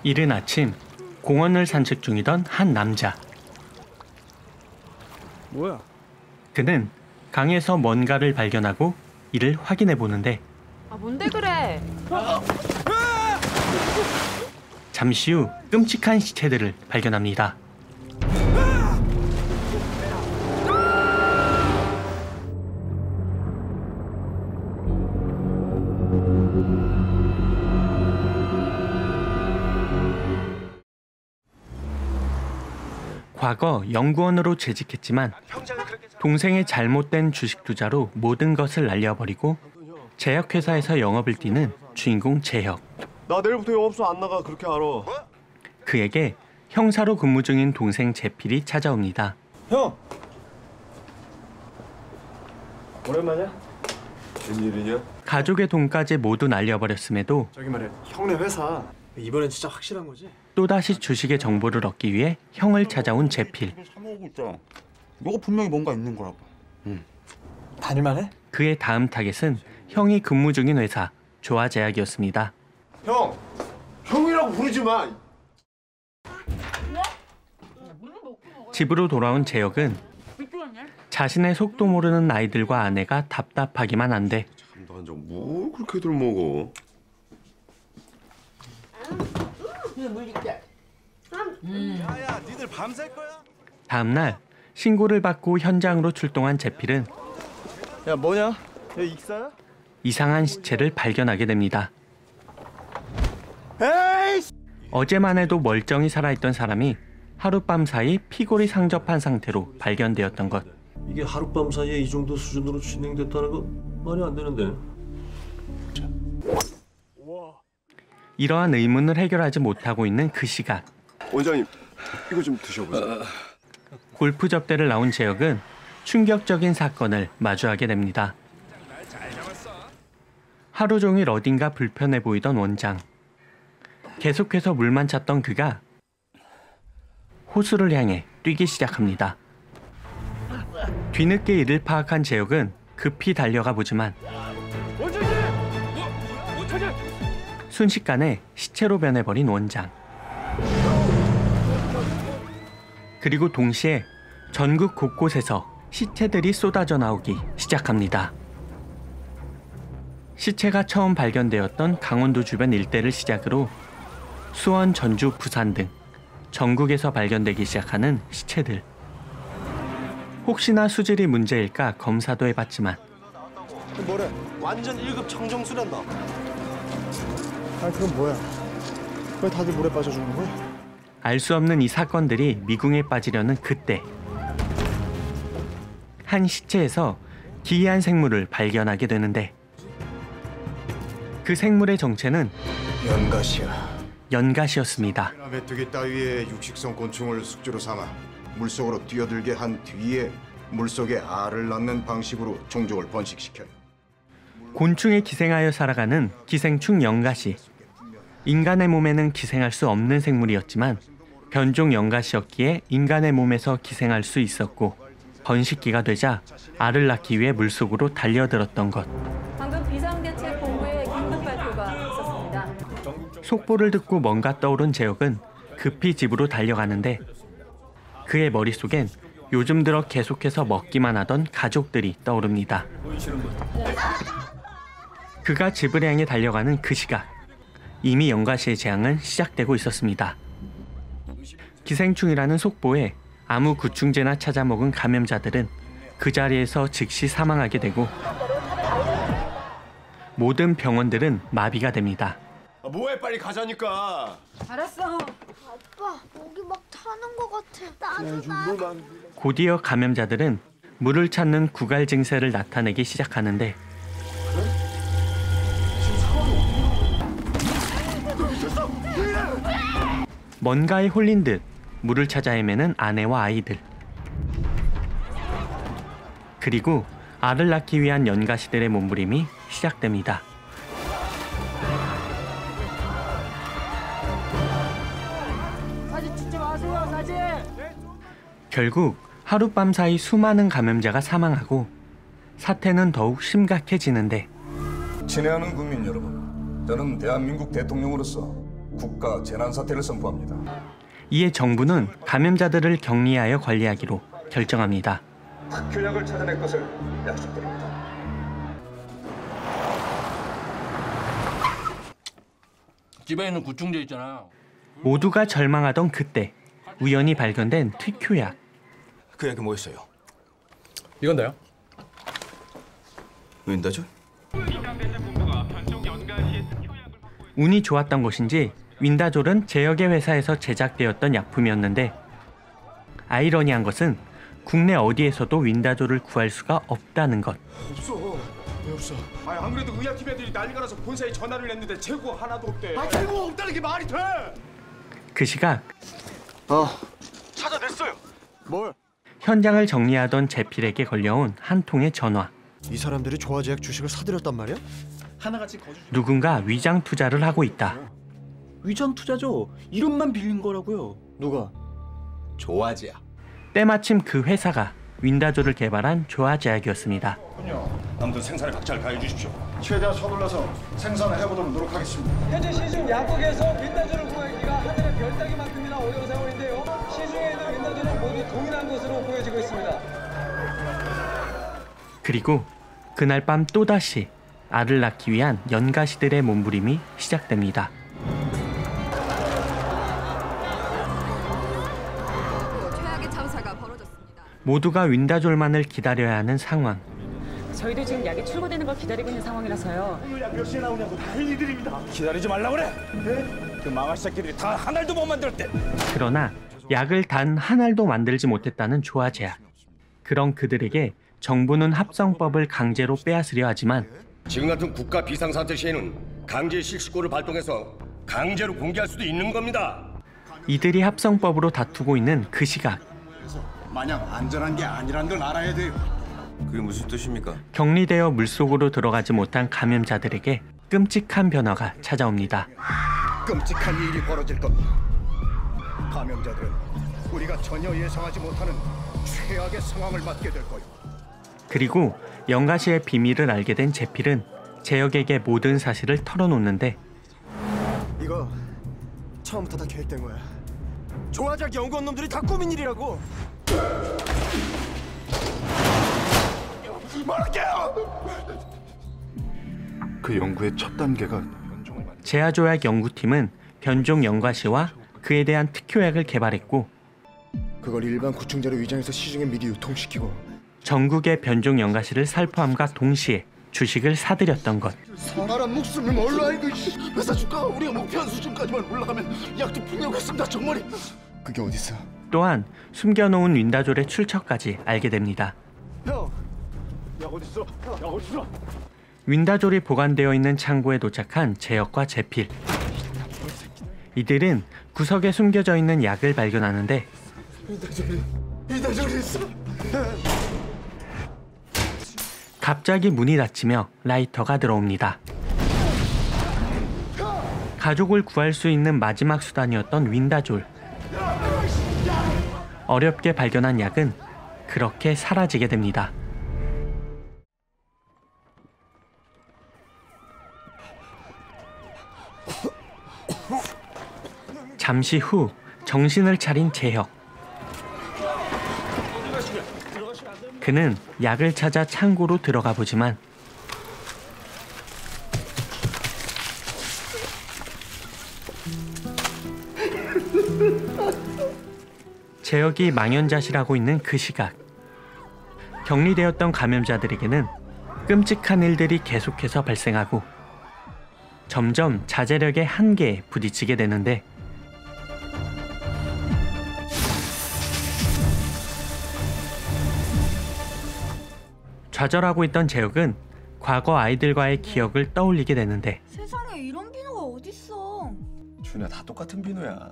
이른 아침 공원을 산책 중이던 한 남자. 뭐야? 그는 강에서 뭔가를 발견하고 이를 확인해 보는데 아, 뭔데 그래? 잠시 후 끔찍한 시체들을 발견합니다. 과거 연구원으로 재직했지만 동생의 잘못된 주식 투자로 모든 것을 날려버리고 제약회사에서 영업을 뛰는 주인공 재혁. 나 내일부터 영업소 안 나가. 그렇게 알아. 그에게 형사로 근무 중인 동생 재필이 찾아옵니다. 형! 오랜만이야? 웬일이냐? 가족의 돈까지 모두 날려버렸음에도 저기 말이야, 형네 회사 이번엔 진짜 확실한 거지? 또다시 주식의 정보를 얻기 위해 형을 찾아온 재필. 이거 분명히 뭔가 있는 거라고. 다닐만해? 그의 다음 타겟은 형이 근무 중인 회사 조화제약이었습니다. 형! 형이라고 부르지 마! 집으로 돌아온 재혁은 자신의 속도 모르는 아이들과 아내가 답답하기만 한데 잠도 한 장 뭘 그렇게들 먹어? 야야, 니들 밤샐 거야? 다음날 신고를 받고 현장으로 출동한 재필은 야 뭐냐? 야 익사야? 이상한 시체를 발견하게 됩니다. 에이! 어제만 해도 멀쩡히 살아있던 사람이 하룻밤 사이 피골이 상접한 상태로 발견되었던 것. 이게 하룻밤 사이에 이 정도 수준으로 진행됐다는 건 말이 안 되는데. 이러한 의문을 해결하지 못하고 있는 그 시각, 원장님 이거 좀 드셔보세요. 골프 접대를 나온 재혁은 충격적인 사건을 마주하게 됩니다. 하루 종일 어딘가 불편해 보이던 원장. 계속해서 물만 찾던 그가 호수를 향해 뛰기 시작합니다. 뒤늦게 이를 파악한 재혁은 급히 달려가 보지만 순식간에 시체로 변해버린 원장. 그리고 동시에 전국 곳곳에서 시체들이 쏟아져 나오기 시작합니다. 시체가 처음 발견되었던 강원도 주변 일대를 시작으로 수원, 전주, 부산 등 전국에서 발견되기 시작하는 시체들. 혹시나 수질이 문제일까 검사도 해봤지만 뭐래? 완전 1급 청정수란다. 아 그건 뭐야? 왜 다들 물에 빠져 죽는 거야? 알 수 없는 이 사건들이 미궁에 빠지려는 그때 한 시체에서 기이한 생물을 발견하게 되는데 그 생물의 정체는 연갓이었습니다. 메뚜기 따위의 육식성 곤충을 숙주로 삼아 물속으로 뛰어들게 한 뒤에 물속에 알을 낳는 방식으로 종족을 번식시켜요. 곤충에 기생하여 살아가는 기생충 연갓이 인간의 몸에는 기생할 수 없는 생물이었지만 변종 연갓이었기에 인간의 몸에서 기생할 수 있었고 번식기가 되자 알을 낳기 위해 물속으로 달려들었던 것. 방금 비상대책본부의 긴급 발표가 있었습니다. 속보를 듣고 뭔가 떠오른 재혁은 급히 집으로 달려가는데 그의 머릿속엔 요즘 들어 계속해서 먹기만 하던 가족들이 떠오릅니다. 그가 집을 향해 달려가는 그 시각, 이미 연가시의 재앙은 시작되고 있었습니다. 기생충이라는 속보에 아무 구충제나 찾아먹은 감염자들은 그 자리에서 즉시 사망하게 되고 모든 병원들은 마비가 됩니다. 아, 뭐해 빨리 가자니까. 알았어. 아빠, 목이 막 타는 것 같아. 나도 곧이어 감염자들은 물을 찾는 구갈 증세를 나타내기 시작하는데 뭔가에 홀린 듯 물을 찾아 헤매는 아내와 아이들. 그리고 알을 낳기 위한 연가시들의 몸부림이 시작됩니다. 사진 찍지 마세요, 사진. 결국 하룻밤 사이 수많은 감염자가 사망하고 사태는 더욱 심각해지는데 친애하는 국민 여러분, 저는 대한민국 대통령으로서 국가 재난사태를 선포합니다. 이에 정부는 감염자들을 격리하여 관리하기로 결정합니다. 균형을 찾아낼 것을 약속드립니다. 집에 있는 구충제 있잖아. 모두가 절망하던 그때 우연히 발견된 특효약. 그 약이 뭐였어요? 이건데요? 윈다졸? 운이 좋았던 것인지 윈다졸은 제역의 회사에서 제작되었던 약품이었는데 아이러니한 것은 국내 어디에서도 윈다졸을 구할 수가 없다는 것. 없어. 왜 없어? 안 그래도 의약팀 애들이 난리가 나서 본사에 전화를 했는데 재고 하나도 없대. 재고 없다는 게 말이 돼? 그 시각 찾아냈어요. 뭘? 현장을 정리하던 제필에게 걸려온 한 통의 전화. 이 사람들이 조화제약 주식을 사들였단 말이야? 하나같이 거주. 누군가 위장 투자를 하고 있다. 위장 투자죠. 이름만 빌린 거라고요. 누가? 조화제야. 때마침 그 회사가 윈다졸을 개발한 조화제약이었습니다. 아무튼 생산에 박차를 가해 주십시오. 최대한 서둘러서 생산을 해보도록 노력하겠습니다. 현재 시중 약국에서 윈다졸을 구하기가 하늘의 별 따기만큼이나 어려운 상황인데요. 시중에 있는 윈다졸은 모두 동일한 것으로 보여지고 있습니다. 그리고 그날 밤 또다시 알을 낳기 위한 연가시들의 몸부림이 시작됩니다. 최악의 참사가 벌어졌습니다. 모두가 윈다졸만을 기다려야 하는 상황. 저희도 지금 약이 출고되는 걸 기다리고 있는 상황이라서요. 오늘 약 몇 시에 나오냐고 다 할 일들입니다. 기다리지 말라고 그래. 네? 그 망할 새끼들이 단 한 알도 못 만들었대. 그러나 약을 단 한 알도 만들지 못했다는 조화제약. 그런 그들에게 정부는 합성법을 강제로 빼앗으려 하지만 지금 같은 국가 비상사태 시에는 강제 실시권을 발동해서 강제로 공개할 수도 있는 겁니다. 이들이 합성법으로 다투고 있는 그 시각 마냥 안전한 게 아니란 걸 알아야 돼요. 그게 무슨 뜻입니까? 격리되어 물속으로 들어가지 못한 감염자들에게 끔찍한 변화가 찾아옵니다. 끔찍한 일이 벌어질 겁니다. 감염자들은 우리가 전혀 예상하지 못하는 최악의 상황을 맞게 될 거예요. 그리고 영가시의 비밀을 알게 된 제필은 제역에게 모든 사실을 털어놓는데 이거 처음부터 다 계획된 거야. 조화제약 연구원 놈들이 다 꾸민 일이라고. 그 연구의 첫 단계가 제아조약 연구팀은 변종 영가시와 그에 대한 특효약을 개발했고 그걸 일반 구충제로 위장해서 시중에 미리 유통시키고 전국의 변종 영가시를 살포함과 동시에 주식을 사들였던 것. 사람 목숨을 뭘로 알고 회사 주가가 우리가 목표한 수준까지만 올라가면 약도 필요하겠습니다. 정말이. 그게 어딨어? 또한 숨겨놓은 윈다졸의 출처까지 알게 됩니다. 형! 약 어딨어? 약 어딨어? 윈다졸이 보관되어 있는 창고에 도착한 제역과 제필. 이들은 구석에 숨겨져 있는 약을 발견하는데 윈다졸이 있어! 갑자기 문이 닫히며 라이터가 들어옵니다. 가족을 구할 수 있는 마지막 수단이었던 윈다졸. 어렵게 발견한 약은 그렇게 사라지게 됩니다. 잠시 후 정신을 차린 제역. 그는 약을 찾아 창고로 들어가 보지만 제역이 망연자실하고 있는 그 시각 격리되었던 감염자들에게는 끔찍한 일들이 계속해서 발생하고 점점 자제력의 한계에 부딪히게 되는데 좌절하고 있던 제역은 과거 아이들과의 기억을 떠올리게 되는데 세상에 이런 비누가 어딨어? 준야 다 똑같은 비누야.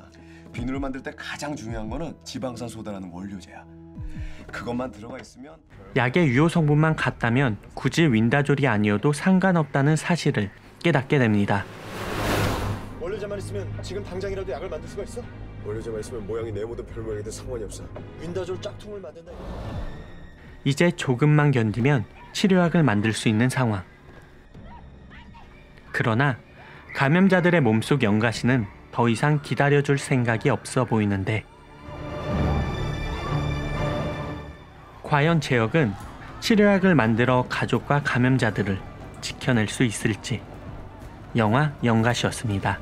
비누를 만들 때 가장 중요한 거는 지방산 소다라는 원료제야. 그것만 들어가 있으면 약의 유효 성분만 같다면 굳이 윈다졸이 아니어도 상관없다는 사실을 깨닫게 됩니다. 원료제만 있으면 지금 당장이라도 약을 만들 수가 있어? 원료제만 있으면 모양이 네모든 별모양이든 상관이 없어. 윈다졸 짝퉁을 만든다. 이제 조금만 견디면 치료약을 만들 수 있는 상황. 그러나 감염자들의 몸속 영가시는 더 이상 기다려줄 생각이 없어 보이는데 과연 재혁은 치료약을 만들어 가족과 감염자들을 지켜낼 수 있을지. 영화 영가시였습니다.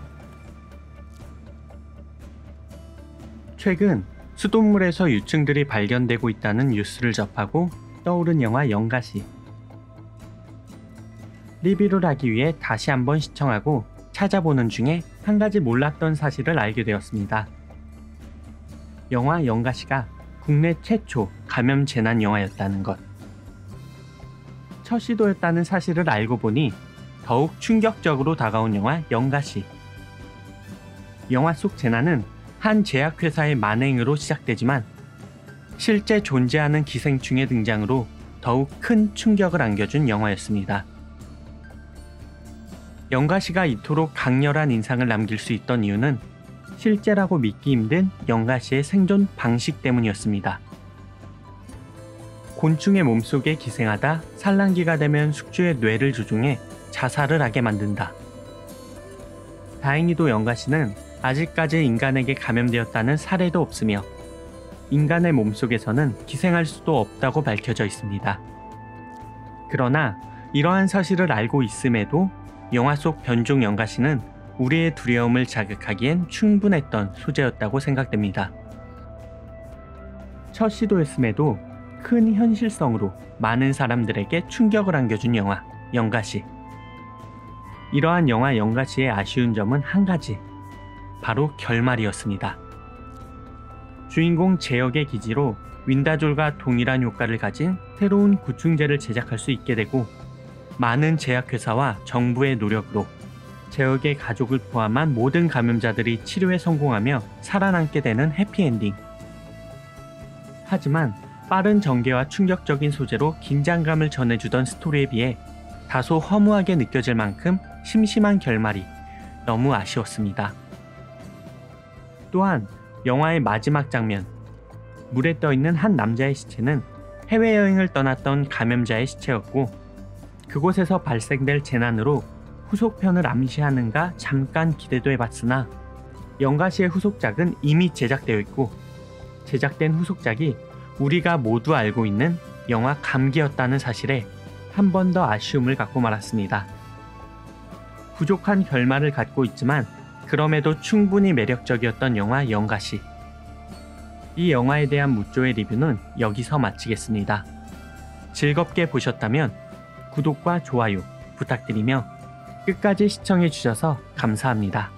최근 수돗물에서 유증들이 발견되고 있다는 뉴스를 접하고 떠오른 영화 영가시. 리뷰를 하기 위해 다시 한번 시청하고 찾아보는 중에 한 가지 몰랐던 사실을 알게 되었습니다. 영화 영가시가 국내 최초 감염 재난 영화였다는 것. 첫 시도였다는 사실을 알고 보니 더욱 충격적으로 다가온 영화 영가시. 영화 속 재난은 한 제약회사의 만행으로 시작되지만 실제 존재하는 기생충의 등장으로 더욱 큰 충격을 안겨준 영화였습니다. 영가시가 이토록 강렬한 인상을 남길 수 있던 이유는 실제라고 믿기 힘든 영가시의 생존 방식 때문이었습니다. 곤충의 몸속에 기생하다 산란기가 되면 숙주의 뇌를 조종해 자살을 하게 만든다. 다행히도 영가시는 아직까지 인간에게 감염되었다는 사례도 없으며 인간의 몸속에서는 기생할 수도 없다고 밝혀져 있습니다. 그러나 이러한 사실을 알고 있음에도 영화 속 변종 영가시는 우리의 두려움을 자극하기엔 충분했던 소재였다고 생각됩니다. 첫 시도였음에도 큰 현실성으로 많은 사람들에게 충격을 안겨준 영화 영가시. 이러한 영화 영가시의 아쉬운 점은 한 가지, 바로 결말이었습니다. 주인공 재혁의 기지로 윈다졸과 동일한 효과를 가진 새로운 구충제를 제작할 수 있게 되고 많은 제약회사와 정부의 노력으로 재혁의 가족을 포함한 모든 감염자들이 치료에 성공하며 살아남게 되는 해피엔딩. 하지만 빠른 전개와 충격적인 소재로 긴장감을 전해주던 스토리에 비해 다소 허무하게 느껴질 만큼 심심한 결말이 너무 아쉬웠습니다. 또한 영화의 마지막 장면, 물에 떠있는 한 남자의 시체는 해외여행을 떠났던 감염자의 시체였고 그곳에서 발생될 재난으로 후속편을 암시하는가 잠깐 기대도 해봤으나 영가시의 후속작은 이미 제작되어 있고 제작된 후속작이 우리가 모두 알고 있는 영화 감기였다는 사실에 한 번 더 아쉬움을 갖고 말았습니다. 부족한 결말을 갖고 있지만 그럼에도 충분히 매력적이었던 영화 영가시. 이 영화에 대한 무조의 리뷰는 여기서 마치겠습니다. 즐겁게 보셨다면 구독과 좋아요 부탁드리며 끝까지 시청해주셔서 감사합니다.